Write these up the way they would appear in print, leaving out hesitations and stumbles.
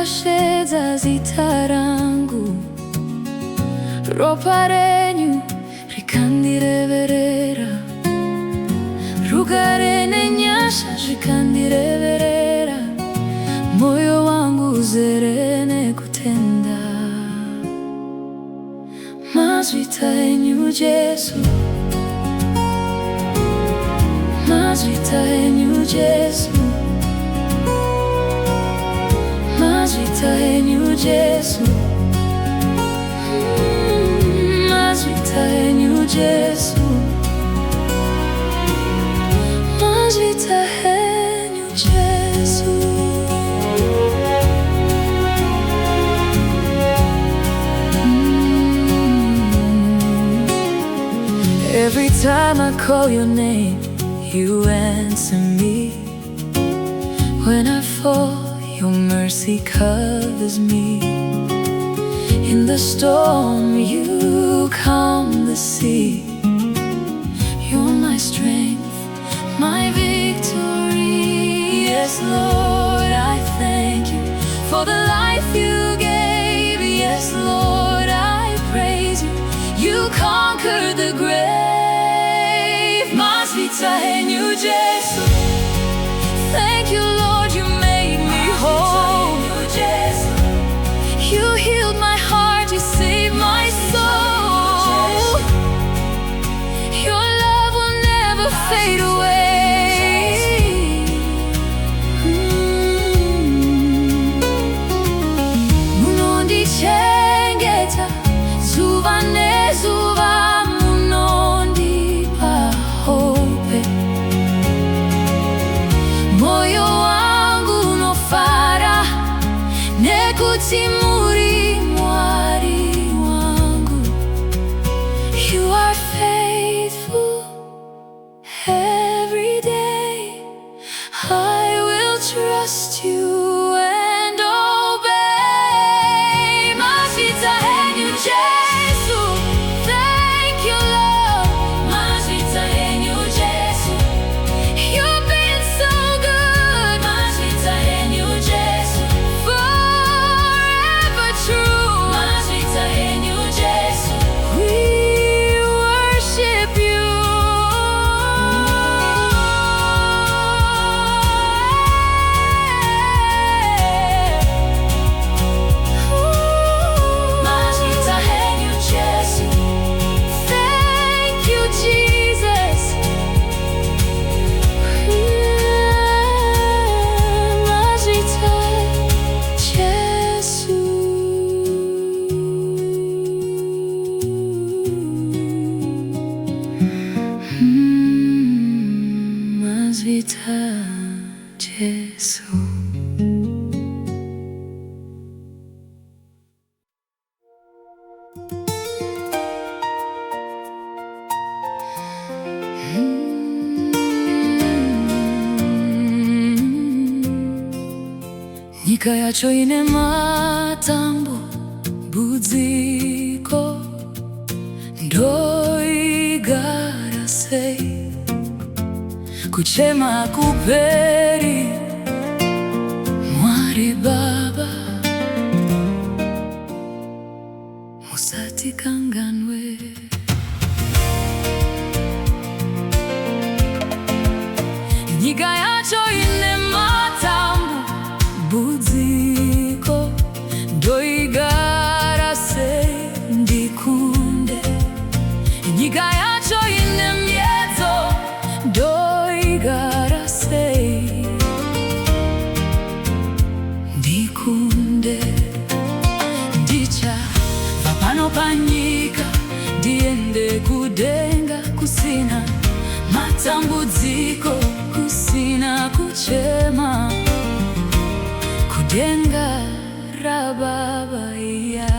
shedza zita rangu, ropa renyu rikandireverera, rugare nenyasha rikandireverera, moyo wangu uzere nekutenda. Mazita enyu Jesu, mazita enyu Jesu, mazita enyu Jesu, mazita enyu Jesu, mazita enyu Jesu. Every time I call your name, you answer me. When I fall, your mercy covers me. In the storm, you calm the sea. You're my strength, my victory. Yes, Lord, I thank you for the life you gave. Yes, Lord, I praise you. You conquered the grave. Mazita enyu Jesu. Thank you, Lord, you made me whole. You healed my heart, you saved my soul. Your love will never fade away. Munondichengeta zuva nezuva, munondipa hope. Moyo wangu unofara nekuti muri mwari wangu. You are faithful every day. I will trust you and obey. Mazita enyu Jesu. Thank you, Lord. Mazita enyu Jesu. You've been so good. Mazita enyu Jesu. Forever true. Mazita enyu Jesu. We worship you. Mazita enyu Jesu. Thank you, Jesus. Mazita Jesu. Mazita Jesu. Nyika yacho ine matambo, budziko ndoigara sei. Kuchema hakuperi, Mwari Baba, musatikanganwe. Nyika yacho ine matambo, budziko ndoigara sei ndikunde. Nyika yacho ine miedzo, ndoigara sei ndikunde. Ndichava pano panyika ndiende kudenga, kusina matambudziko, kusina kuchema, kudenga ra Baba iya.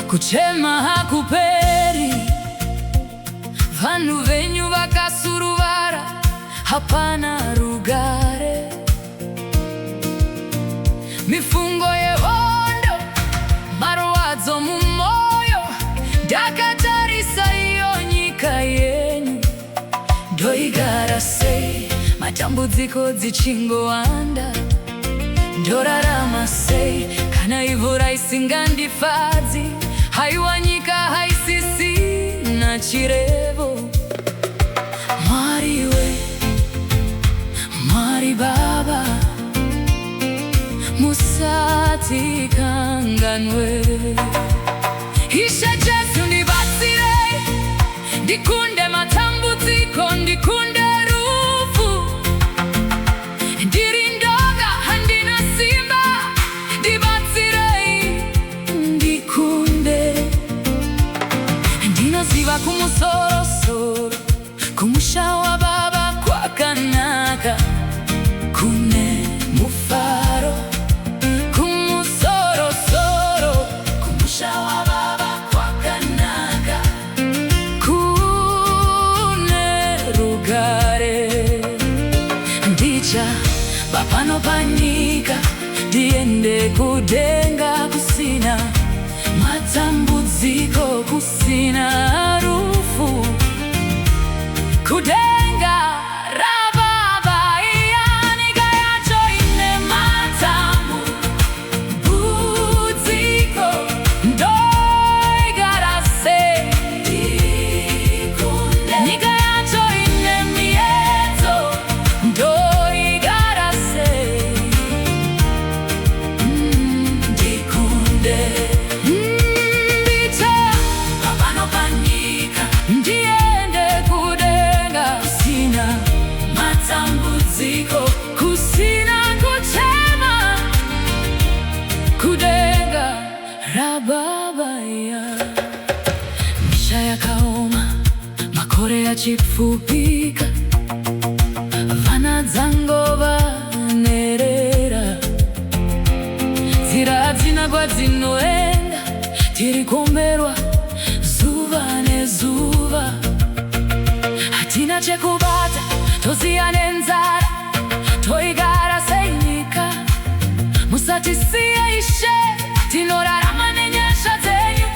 Kuchema hakuperi, vanhu venyu vakasuruvara, hapana rugare. Mifungo yehondo, marwadzo mumoyo, ndakatarisa iyo tambudziko dzichingoanda, ndorarama sei kana ivura isingandifadzi, haiwa nyika haisisina chirevo. Mwari we, Mwari Baba, musatikanganwe. Ishe Jesu ndibatsire, ndikunde matambudziko, ndikunde rufu, ndiri ndoga handina simba, ndibatsire ndikunde. Ndinoziva kumusorosoro, kumusha wa Baba kwakanaka, kune mufaro kumusorosoro, kumusha wa Baba kwakanaka, kune rugare. Ndicha bapano panyika, ndiende kudenga kusina matambudziko, kusina rufu, kudenga rababa iyanika yacho ine matambudziko, ndoigarase ndikunde. Nyika yacho ine miedzo, ndoigarase ndikunde. Ndicha bapano panyika, ndiende kudenga kusina matambudziko, kusina kuchema, kudenga rababaya. Misha yakaoma, makore yachipfupika, vana dzango vanerera, nzira hadzina kwadzinoenda, tirikomberwa zuva nezuva. Hatina chekubata, toziya nenzara, toigara senyika. Musatisiye Ishe, tinorarama nenyasha dzenyu.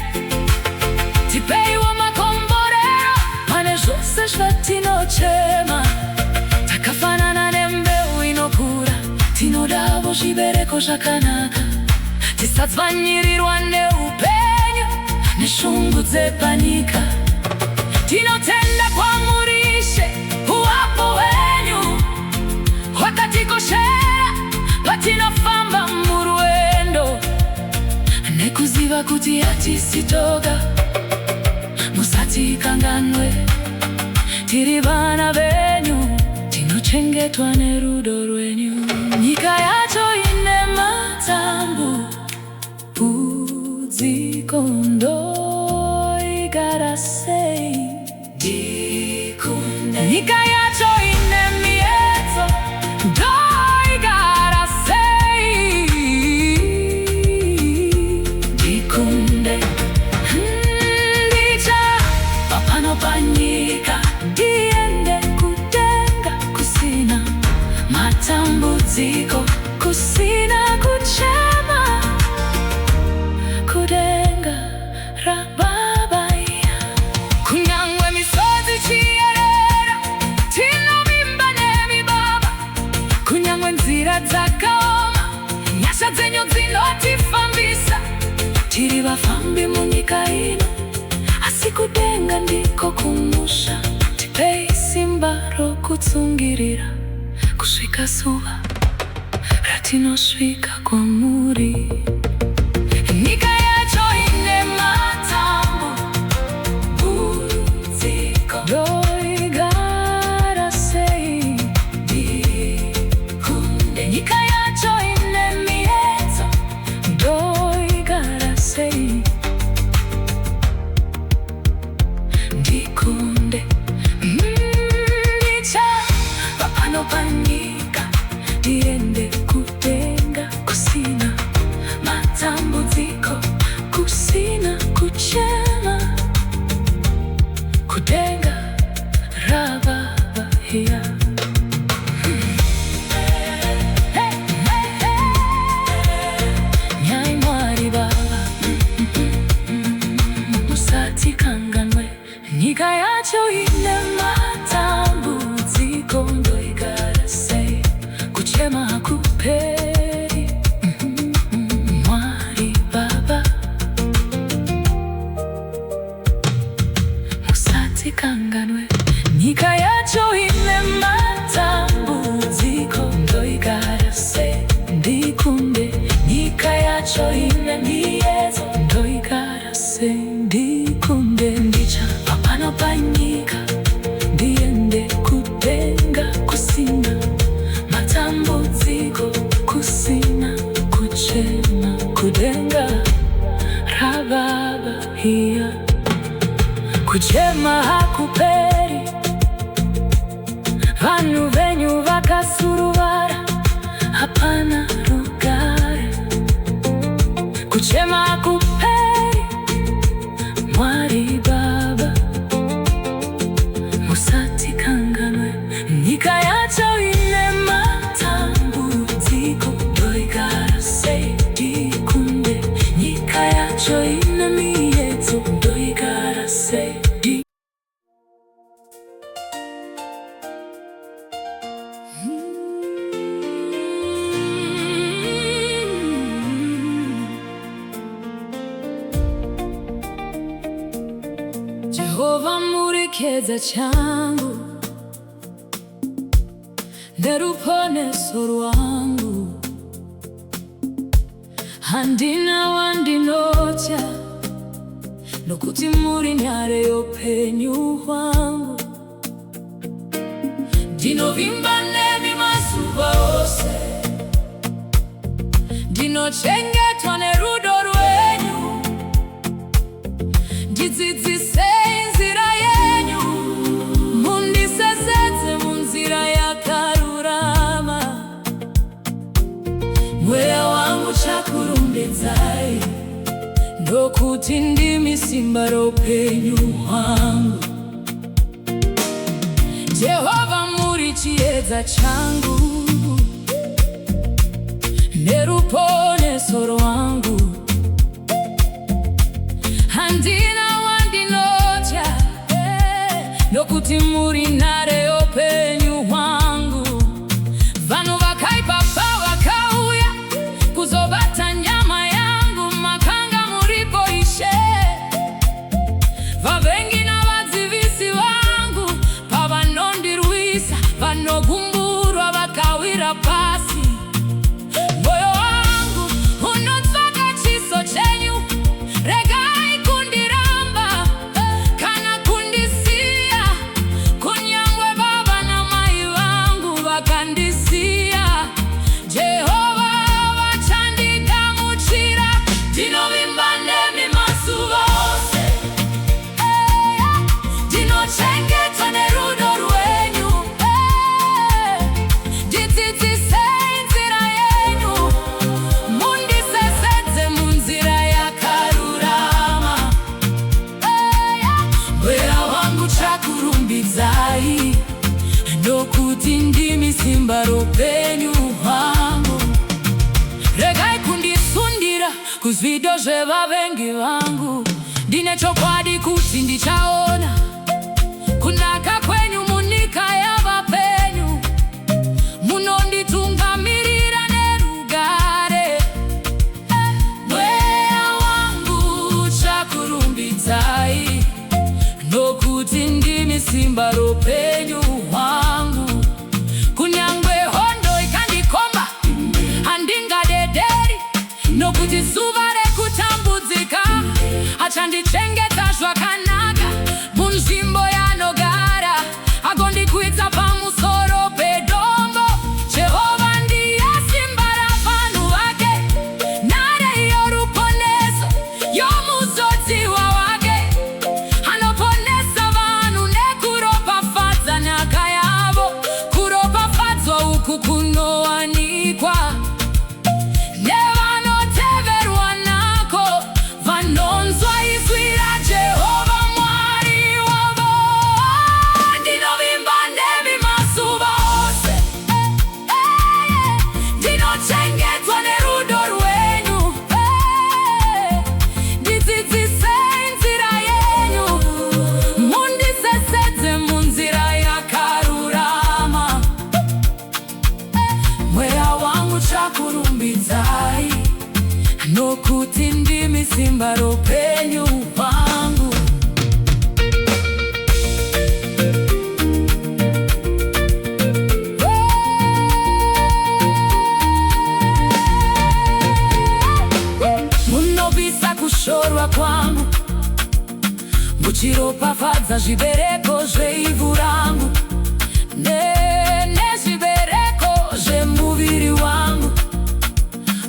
Tipeiwo makomborero pane zvose zvatinochema. Takafanana nembeu inokura, tinodavo zvibereko zvakanaka. Tisadzvanyirirwa neupenyu neshungu dzepanyika. Tinotenda kwamuri Ishe, uwapo wenyu hwakatikoshera patinofamba murwendo, nekuziva kuti hatisi toga. Musatikanganwe, tiri vana venyu, tinochengetwa nerudo rwenyu. Nyika yacho ine matambudziko, ndoigara sei ndikunde. Nyika yacho ine miedzo, ndoigara sei ndikunde. Ndicha bapano panyika, ndiende kudenga kusina matambudziko, kusina kuchema, kudenga rababaya. Kunyangwe misozi chiyerera, tinovimba nemibaba, kunyangwe nzira dzakaoma, nyasha dzenyu dzinotifambisa. Tiri vafambi munyika ino, asi kudenga ndiko kumusha. Tipei simba rokutsungirira, kusvika zuva ratinosvika kwamuri. Nyika yacho ine matambudziko, ndoigara sei ndikunde. Nyika yacho ine miedzo, ndoigara sei ndikunde. Ndicha bapano panyika, ndiende kudenga kusina ndikunde nyika yacho ine miyedzo ndoigarase ndikunde ndicha papano panyika ndiende kudenga kusina matambudziko kusina kuchema kudenga rababa hiya kuchema hakuperi vanhu venyu vakasuruvara hapana rugare kuchema hakuperi Mwari Baba musatikanganwe nyika yacho ine matambudziko ndoigarase ndikunde nyika yacho ine miyedzo ndoigarase Jehova muri chiesa changu neruponeso rwangu handina wandinotya nokuti muri nyare y'upenyu hwangu ndinovimba nemi mazuva ose ndinochengetwa nerudo rwenyu ndidzidzise nzira yenyu mundisesetse munzira yakarurama mweya wangu chakurumbidzai ndokuti ndimi simba roupenyu hwangu Jehova muri chiedza changu neruponeso rwangu handina wandinotya nokuti muri nhare y'upenyu hwangu vanhu vakaipa pavakauya kuzobata nyama yangu makanga muripo Ishe vavengi navadzivisi vangu pavanondirwisa vanogumburwa vakawira pasi moyo wangu unotsvaka chiso chenyu regai kundiramba kana kundisiya kunyangwe baba namai vangu vakandisiya Jehova vachandigamuchira ndinovimba nemi mazuva ose ndinochengetwa nerudo rwenyu ndidzidzise nzira yenyu mundisesedze munzira yakarurama mweya wangu chakurumbidzai nokuti ndimi simba roupenyu hwangu regai kundisundira kuzvido zvevavengi vangu ndine chokwadi kuti ndichaona kunaka kwenyu munyika yavapenyu munonditungamirira nerugare mweya wangu chakurumbidzai nokuti ndimi simba roupenyu hwangu kunyangwe hondo ikandikomba handingadederi nokuti zuva rekutambudzika achandichengeta zvakanaka munzvimbo yanogara agondikwidza pamusoro pedombo Jehova ndiye simba ravanhu vake nhare yoruponeso yomuzodziwa wake anoponesa vanhu nekuropafadza nhaka yavo kuropafadzwa uku kunowanikwa nevanoteverwa nako vanonzwa izwi raJehova Mwari wavo ndinovimba nemi mazuva ose ndinochengetwa nerudo rwenyu ndidzidzise nzira yenyu mundisesedze munzira yakarurama mweya wangu chakurumbidzai nokuti ndimi simba roupenyu hwangu chiropafadza zvibereko zveivhu rangu, nezvibereko zvemuviri wangu.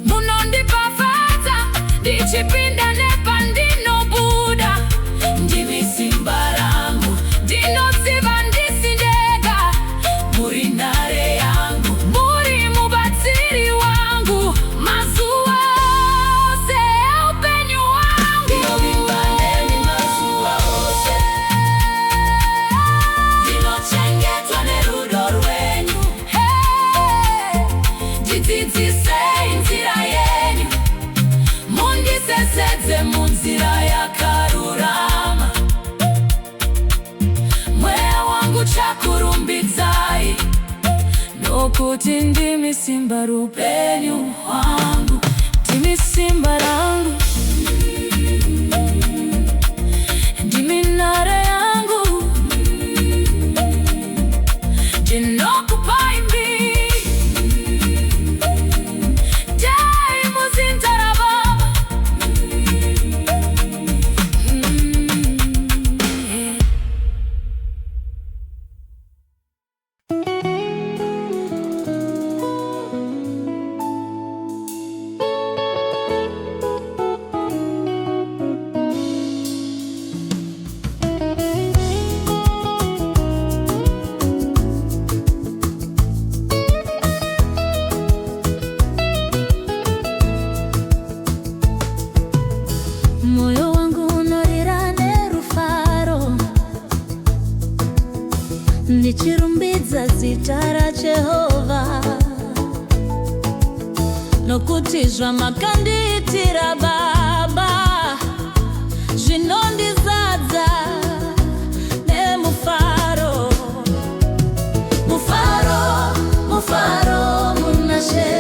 Munondipafadza ndichipinda nepandinobuda. Ndimi simba rangu, ndinoziva ndisi ndega. Muri nhare yangu, muri mubatsiri wangu. Mazuva ose eupenyu hwangu ndinovimba nemi. Mazuva ose ndinochengetwa nerudo rwenyu. Ndidzidzisei nzira yenyu, mundisesedze munzira yakarurama. Mweya wangu chakurumbidzai, nokuti ndimi simba rupenyu hwangu. Ndimi simba rangu, ndimi nhare yangu. Ndinokupai mbiri dai muzinda rababa. Moyo wangu unorira nerufaro, ndichirumbidza zita raJehovha, nokuti zvamakandiitira Baba zvinondizadza nemufaro. Mufaro, mufaro munashe,